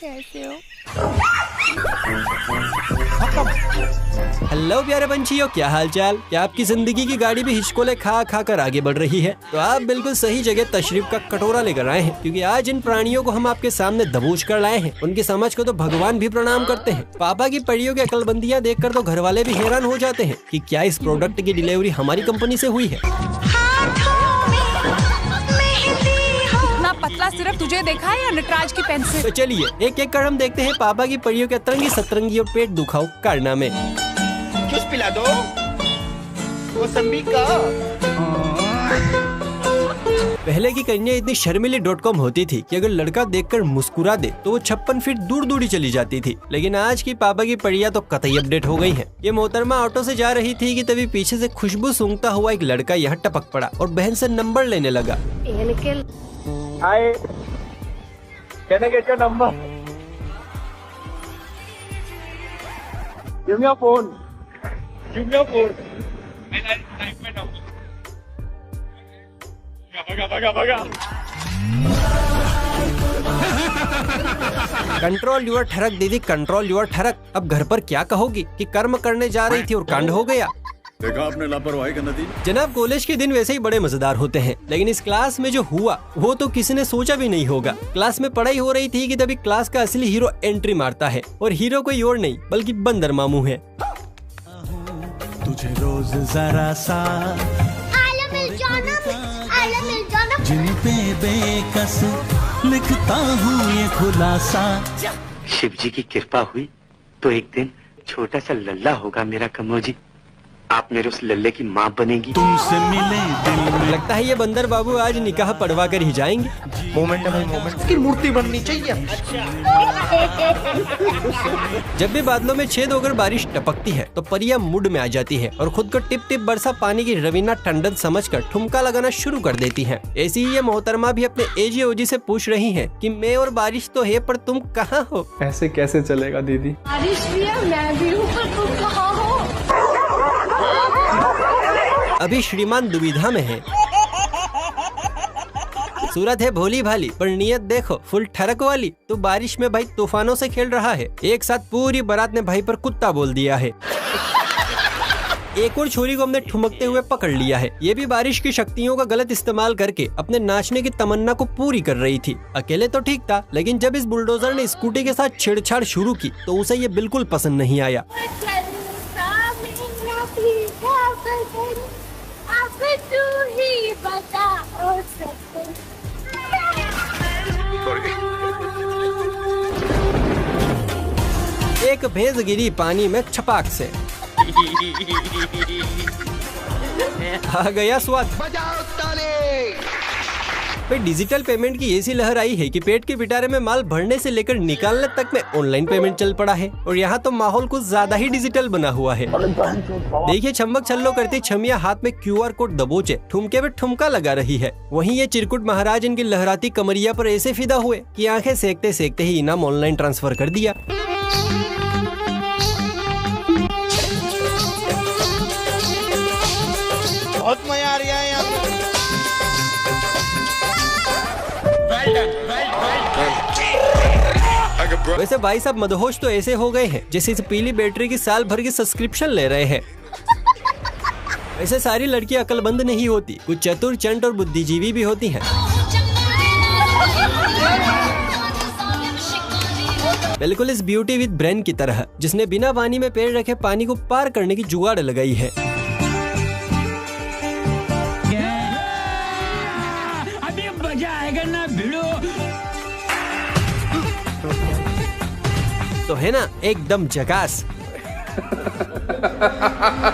कैसे हो? हेलो प्यारे पंछियों, क्या हाल चाल? क्या आपकी जिंदगी की गाड़ी भी हिचकोले खा खा कर आगे बढ़ रही है? तो आप बिल्कुल सही जगह तशरीफ का कटोरा लेकर आए हैं, क्योंकि आज इन प्राणियों को हम आपके सामने दबोच कर लाए हैं। उनकी समझ को तो भगवान भी प्रणाम करते हैं। पापा की पड़ियों की अकलबंदियां देखकर तो घर वाले भी हैरान हो जाते हैं कि क्या इस प्रोडक्ट की डिलीवरी हमारी कंपनी से हुई है। पतला सिर्फ तुझे देखा है या नटराज की पेंसिल? तो चलिए एक एक कर हम देखते हैं पापा की परियों के अतरंगी सतरंगी और पेट दुखाओ कारनामे। जूस पिला दो, मौसम्बी का। पहले की कन्या इतनी शर्मिली .com होती थी कि अगर लड़का देखकर मुस्कुरा दे तो वो 56 फीट दूर दूर ही चली जाती थी। लेकिन आज की पापा की परियां तो कतई अपडेट हो गई हैं। ये मोहतरमा ऑटो से जा रही थी कि तभी पीछे से खुशबू सूंघता हुआ एक लड़का यहाँ टपक पड़ा और बहन से नंबर लेने लगा। Hi. Can I get your number? Give me your phone. Give me your phone. I'll type my number. Bhaga. Control your ठरक दीदी, कंट्रोल योर ठरक। अब घर पर क्या कहोगी कि कर्म करने जा रही थी और कांड हो गया। देखा आपने लापरवाही का नतीजा। जनाब, कॉलेज के दिन वैसे ही बड़े मजेदार होते हैं, लेकिन इस क्लास में जो हुआ वो तो किसी ने सोचा भी नहीं होगा। क्लास में पढ़ाई हो रही थी कि तभी क्लास का असली हीरो एंट्री मारता है, और हीरो कोई और नहीं बल्कि बंदर मामू है। तुझे रोज जरा सा जिन पे बेकस लिखता हूँ ये खुलासा। शिव जी की कृपा हुई तो एक दिन छोटा सा लल्ला होगा मेरा कमोजी। आप मेरे उस लल्ले की माँ बनेगी। तुमसे मिले दिल में। लगता है ये बंदर बाबू आज निकाह पढ़वा कर ही जाएंगे। मोमेंट है भाई, मोमेंट। इसकी मूर्ति बननी चाहिए। जब भी बादलों में छेद होकर बारिश टपकती है तो परियां मूड में आ जाती है और खुद को टिप टिप बरसा पानी की रवीना टंडन समझकर ठुमका लगाना शुरू कर देती हैं। ऐसी ही ये मोहतरमा भी अपने एजी ओजी से पूछ रही हैं कि मैं और बारिश तो है पर तुम कहाँ हो? ऐसे कैसे चलेगा दीदी? बारिश भी है, मैं भी हूँ, पर तुम कहाँ हो? अभी श्रीमान दुविधा में है। सूरत है भोली भाली पर नियत देखो फुल ठरक वाली। तो बारिश में भाई तूफानों से खेल रहा है। एक साथ पूरी बारात ने भाई पर कुत्ता बोल दिया है। एक और छोरी को हमने ठुमकते हुए पकड़ लिया है। ये भी बारिश की शक्तियों का गलत इस्तेमाल करके अपने नाचने की तमन्ना को पूरी कर रही थी। अकेले तो ठीक था, लेकिन जब इस बुलडोजर ने स्कूटी के साथ छेड़छाड़ शुरू की तो उसे ये बिल्कुल पसंद नहीं आया। एक भैंस गिरी पानी में छपाक से। आ गया स्वाद। भाई डिजिटल पेमेंट की ऐसी लहर आई है कि पेट के पिटारे में माल भरने से लेकर निकालने तक में ऑनलाइन पेमेंट चल पड़ा है। और यहाँ तो माहौल कुछ ज्यादा ही डिजिटल बना हुआ है। देखिए छम्मक छल्लो करती छमिया हाथ में QR कोड दबोचे ठुमके पे ठुमका लगा रही है। वहीं ये चिरकुट महाराज इनकी लहराती कमरिया पर ऐसे फिदा हुए कि आंखें सेकते सेकते ही इनाम ऑनलाइन ट्रांसफर कर दिया। बहुत मजा आ रहा है यहाँ पे। वैसे भाई साहब मदहोश तो ऐसे हो गए हैं जैसे इस पीली बैटरी की साल भर की सब्सक्रिप्शन ले रहे हैं। वैसे सारी लड़कियां अकलमंद नहीं होती, कुछ चतुर चंट और बुद्धिजीवी भी होती हैं। बिल्कुल इस ब्यूटी विद ब्रेन की तरह, जिसने बिना पानी में पैर रखे पानी को पार करने की जुगाड़ लगाई है। अभी मजा आएगा ना भिड़ो। तो है ना एकदम झकास।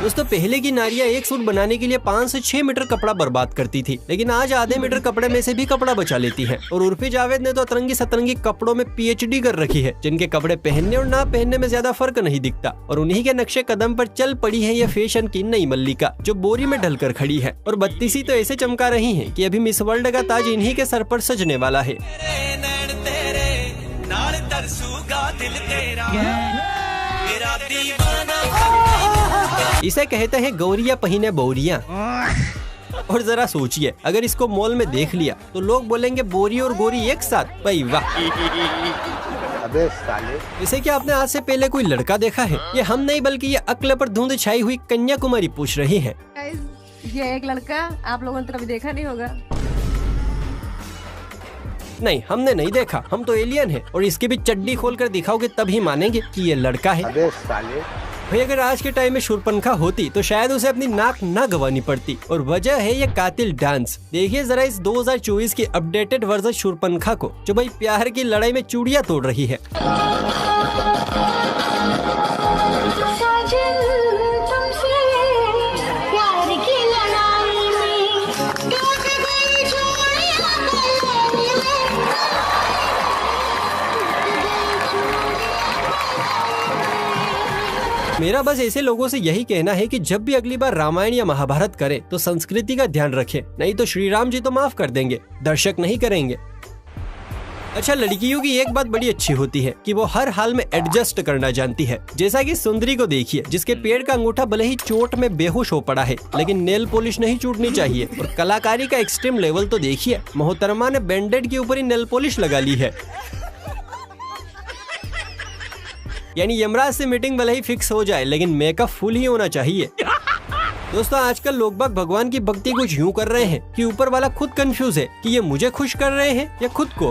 दोस्तों पहले की नारियां एक सूट बनाने के लिए 5 से 6 मीटर कपड़ा बर्बाद करती थी, लेकिन आज आधे मीटर कपड़े में से भी कपड़ा बचा लेती हैं। और उर्फी जावेद ने तो अतरंगी सतरंगी कपड़ों में PhD कर रखी है, जिनके कपड़े पहनने और ना पहनने में ज्यादा फर्क नहीं दिखता। और उन्हीं के नक्शे कदम पर चल पड़ी है ये फैशन की नई मल्लिका, जो बोरी में ढलकर खड़ी है। और 32 तो ऐसे चमका रही है कि अभी मिस वर्ल्ड का ताज इन्हीं के सर पर सजने वाला है। इसे कहते हैं गौरिया पहिने बोरिया। और जरा सोचिए, अगर इसको मॉल में देख लिया तो लोग बोलेंगे बोरी और गोरी एक साथ। भाई वाह। अबे साले। इसे क्या आपने आज से पहले कोई लड़का देखा है? ये हम नहीं बल्कि ये अक्ल पर धुंध छाई हुई कन्याकुमारी पूछ रही है। ये एक लड़का आप लोगों ने तो कभी देखा नहीं होगा। नहीं, हमने नहीं देखा, हम तो एलियन हैं और इसकी भी चड्डी खोलकर दिखाओगे तभी मानेंगे कि ये लड़का है। अबे साले। भाई अगर आज के टाइम में शूरपनखा होती तो शायद उसे अपनी नाक ना गंवानी पड़ती और वजह है ये कातिल डांस। देखिए जरा इस 2024 की अपडेटेड वर्जन शूरपनखा को, जो भाई प्यार की लड़ाई में चूड़ियां तोड़ रही है। मेरा बस ऐसे लोगों से यही कहना है कि जब भी अगली बार रामायण या महाभारत करें तो संस्कृति का ध्यान रखें, नहीं तो श्री राम जी तो माफ कर देंगे, दर्शक नहीं करेंगे। अच्छा, लड़कियों की एक बात बड़ी अच्छी होती है कि वो हर हाल में एडजस्ट करना जानती है। जैसा कि सुंदरी को देखिए, जिसके पेड़ का अंगूठा भले ही चोट में बेहोश हो पड़ा है लेकिन नेल पॉलिश नहीं छूटनी चाहिए। और कलाकारी का एक्सट्रीम लेवल तो देखिए, मोहतरमा ने बैंडेड के ऊपर ही नेल पॉलिश लगा ली है। यानी यमराज से मीटिंग भले ही फिक्स हो जाए लेकिन मेकअप फुल ही होना चाहिए। दोस्तों आजकल लोग बाग भगवान की भक्ति कुछ यूं कर रहे हैं कि ऊपर वाला खुद कंफ्यूज है कि ये मुझे खुश कर रहे हैं या खुद को।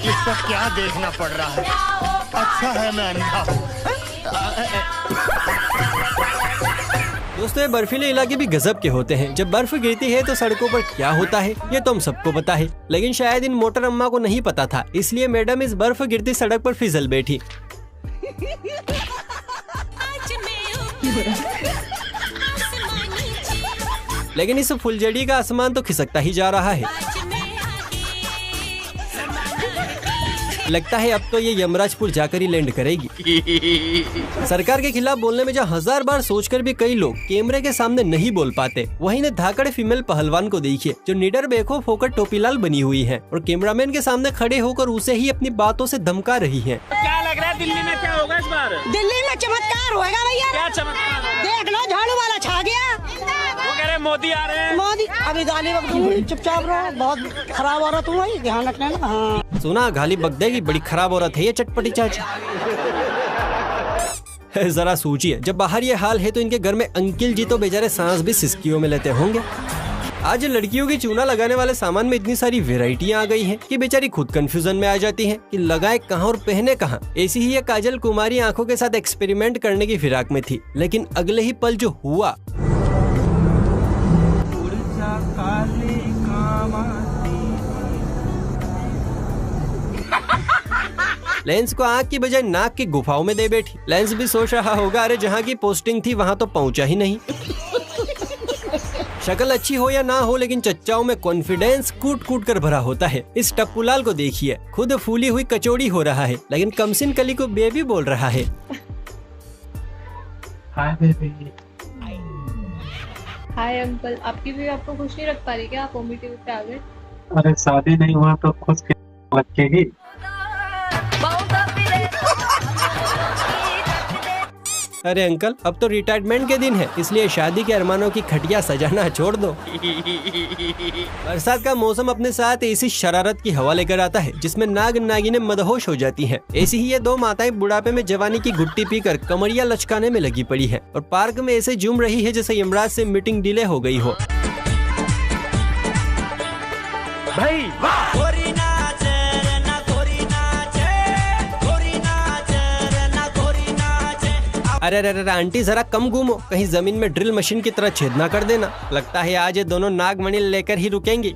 ये सब क्या देखना पड़ रहा है? अच्छा है मैं अंधा हूँ। दोस्तों ये बर्फीले इलाके भी गजब के होते हैं। जब बर्फ गिरती है तो सड़कों पर क्या होता है ये तो हम सबको पता है, लेकिन शायद इन मोटर अम्मा को नहीं पता था, इसलिए मैडम इस बर्फ गिरती सड़क पर फिसल बैठी। लेकिन इस फुलझड़ी का आसमान तो खिसकता ही जा रहा है। लगता है अब तो ये यमराजपुर जाकर ही लैंड करेगी। सरकार के खिलाफ बोलने में जहाँ 1000 बार सोचकर भी कई लोग कैमरे के सामने नहीं बोल पाते, वहीं ने धाकड़ फीमेल पहलवान को देखिए जो निडर बेखौफ होकर टोपीलाल बनी हुई है और कैमरामैन के सामने खड़े होकर उसे ही अपनी बातों से धमका रही है। क्या लग रहा है दिल्ली में क्या होगा इस बार? दिल्ली में चमत्कार होगा भैया। क्या चमत्कार? देख लो झाड़ू वाला छा गया। वो कह रहे मोदी आ रहे हैं। मोदी अभी गाली बक दूंगी, चुपचाप रहो, बहुत खराब औरत हूँ भाई, ध्यान रखना ना। हाँ सुना गाली बक देगी, बड़ी खराब औरत है ये चटपटी चाची। जरा सोचिए, जब बाहर ये हाल है तो इनके घर में अंकिल जी तो बेचारे सांस भी सिसकियों में लेते होंगे। आज लड़कियों की चूना लगाने वाले सामान में इतनी सारी वेराइटियां आ गई हैं कि बेचारी खुद कंफ्यूजन में आ जाती हैं कि लगाए कहां और पहने कहां। ऐसी ही ये काजल कुमारी आंखों के साथ एक्सपेरिमेंट करने की फिराक में थी, लेकिन अगले ही पल जो हुआ, लेंस को आँख की बजाय नाक की गुफाओं में दे बैठी। लेंस भी सोच रहा होगा अरे जहाँ की पोस्टिंग थी वहाँ तो पहुँचा ही नहीं। शक्ल अच्छी हो या ना हो लेकिन चच्चाओं में कॉन्फिडेंस कूट कूट कर भरा होता है। इस टप्पूलाल को देखिए, खुद फूली हुई कचौड़ी हो रहा है लेकिन कमसिन कली को बेबी बोल रहा है। Hi baby. हाय अंकल, आपकी भी आपको खुश नहीं रख पा रही क्या? आप वोमिटिंग पे आ गए। अरे शादी नहीं हुआ तो खुश लगेगी। अरे अंकल अब तो रिटायरमेंट के दिन है, इसलिए शादी के अरमानों की खटिया सजाना छोड़ दो। बरसात का मौसम अपने साथ ऐसी शरारत की हवा लेकर आता है जिसमें नाग नागिनें मदहोश हो जाती हैं। ऐसी ही ये दो माताएं बुढ़ापे में जवानी की गुट्टी पीकर कमरिया लचकाने में लगी पड़ी है और पार्क में ऐसे झूम रही है जैसे यमराज से मीटिंग डिले हो गई हो। भाई वाह। अरे अरे आंटी जरा कम घूमो, कहीं जमीन में ड्रिल मशीन की तरह छेद ना कर देना। लगता है आज ये दोनों नागमणि लेकर ही रुकेंगी।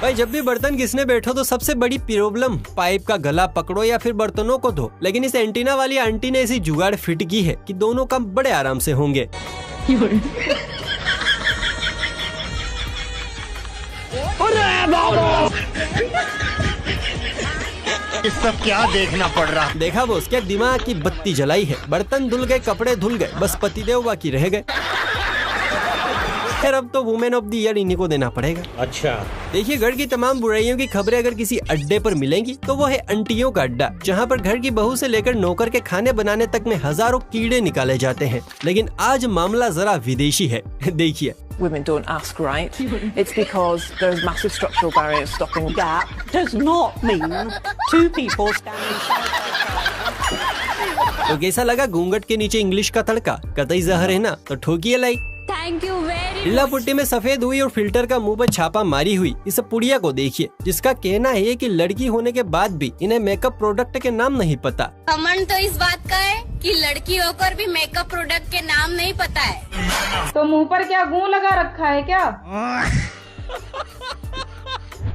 भाई जब भी बर्तन घिसने बैठो तो सबसे बड़ी प्रॉब्लम पाइप का गला पकड़ो या फिर बर्तनों को धो, लेकिन इस एंटीना वाली आंटी ने ऐसी जुगाड़ फिट की है कि दोनों काम बड़े आराम से होंगे। ये सब क्या देखना पड़ रहा? देखा बोस, क्या दिमाग की बत्ती जलाई है। बर्तन धुल गए, कपड़े धुल गए, बस पतिदेव बाकी रह गए। खैर अब तो वुमेन ऑफ द ईयर इन्हीं को देना पड़ेगा। अच्छा, देखिए घर की तमाम बुराइयों की खबरें अगर किसी अड्डे पर मिलेंगी तो वो है आंटियों का अड्डा, जहाँ पर घर की बहू से लेकर नौकर के खाने बनाने तक में हजारों कीड़े निकाले जाते हैं। लेकिन आज मामला जरा विदेशी है। देखिए, Women don't ask right. It's because there's massive structural barriers stopping. That does not mean two people standing side by side. तो कैसा लगा घूंघट के नीचे इंग्लिश का तड़का? कतई जहर है ना, तो ठोकिए लाइक। थैंक यू वेरी लीला पुट्टी में सफेद हुई और फिल्टर का मुंह पर छापा मारी हुई इस पुड़िया को देखिए, जिसका कहना है कि लड़की होने के बाद भी इन्हें मेकअप प्रोडक्ट के नाम नहीं पता। कमन तो इस बात का है कि लड़की होकर भी मेकअप प्रोडक्ट के नाम नहीं पता है। तो मुंह पर क्या गूं लगा रखा है क्या?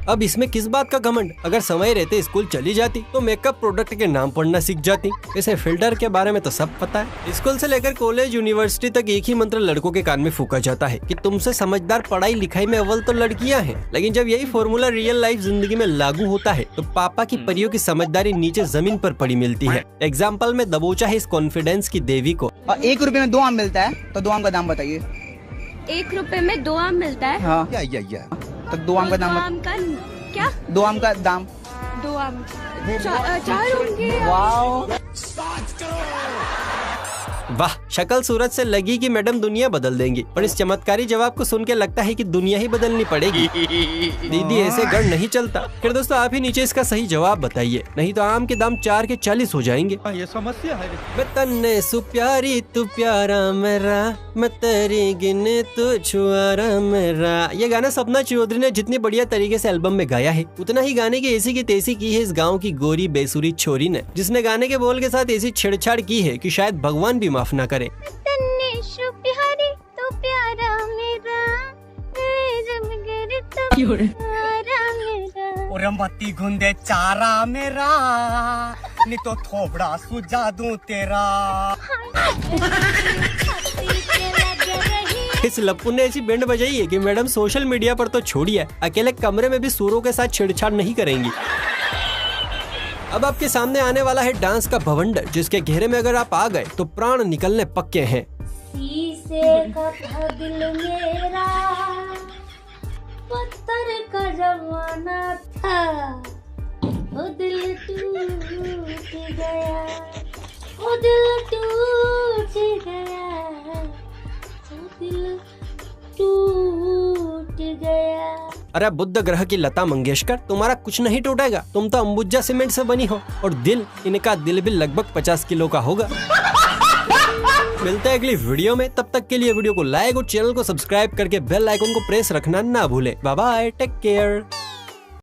अब इसमें किस बात का घमंड? अगर समय रहते स्कूल चली जाती तो मेकअप प्रोडक्ट के नाम पढ़ना सीख जाती। इसे फिल्टर के बारे में तो सब पता है। स्कूल से लेकर कॉलेज यूनिवर्सिटी तक एक ही मंत्र लड़कों के कान में फूका जाता है कि तुमसे समझदार पढ़ाई लिखाई में अव्वल तो लड़कियां हैं। लेकिन जब यही फॉर्मूला रियल लाइफ जिंदगी में लागू होता है तो पापा की परियों की समझदारी नीचे जमीन पर पड़ी मिलती है। एग्जाम्पल में दबोचा है इस कॉन्फिडेंस की देवी को। 1 रुपए में 2 आम मिलता है, तो 2 आम का दाम बताइए। 1 रुपए में 2 आम मिलता है? हाँ, या। तो 2 आम का दाम क्या? 2 आम का दाम 2 आम 4 होंगे। वाह, वाह, शक्ल सूरत से लगी कि मैडम दुनिया बदल देंगी, पर इस चमत्कारी जवाब को सुन के लगता है कि दुनिया ही बदलनी पड़ेगी। दीदी ऐसे गढ़ नहीं चलता। फिर दोस्तों आप ही नीचे इसका सही जवाब बताइए, नहीं तो आम के दाम 4 के 40 हो जाएंगे। ये समस्या है। मैं तन्ने सुप्यारी तू प्यारा मेरा, मैं तेरी गिने तू छुआरा मेरा। ये गाना सपना चौधरी ने जितनी बढ़िया तरीके से एल्बम में गाया है, उतना ही गाने की ऐसी की तैसी की है इस गाँव की गोरी बेसुरी छोरी ने, जिसने गाने के बोल के साथ ऐसी छेड़छाड़ की है कि शायद भगवान भी माफ ना करे। तो प्यारा मेरा, और मती गुंदे चारा मेरा, नहीं तो थोबड़ा सुझा दूं तेरा। इस लप्पू ने ऐसी बैंड बजाई है कि मैडम सोशल मीडिया पर तो छोड़िए, अकेले कमरे में भी सूरों के साथ छेड़छाड़ नहीं करेंगी। अब आपके सामने आने वाला है डांस का भवंडर, जिसके घेरे में अगर आप आ गए तो प्राण निकलने पक्के हैं। शीशे का था दिल मेरा, पत्थर का जमाना था, वो दिल टूट गया, वो दिल टूट गया, वो दिल टूट गया। अरे बुद्ध ग्रह की लता मंगेशकर, तुम्हारा कुछ नहीं टूटेगा, तुम तो अंबुजा सीमेंट से बनी हो, और दिल, इनका दिल भी लगभग 50 किलो का होगा। मिलते हैं अगली वीडियो में, तब तक के लिए वीडियो को लाइक और चैनल को सब्सक्राइब करके बेल आइकन को प्रेस रखना ना भूलें। Bye bye, take care.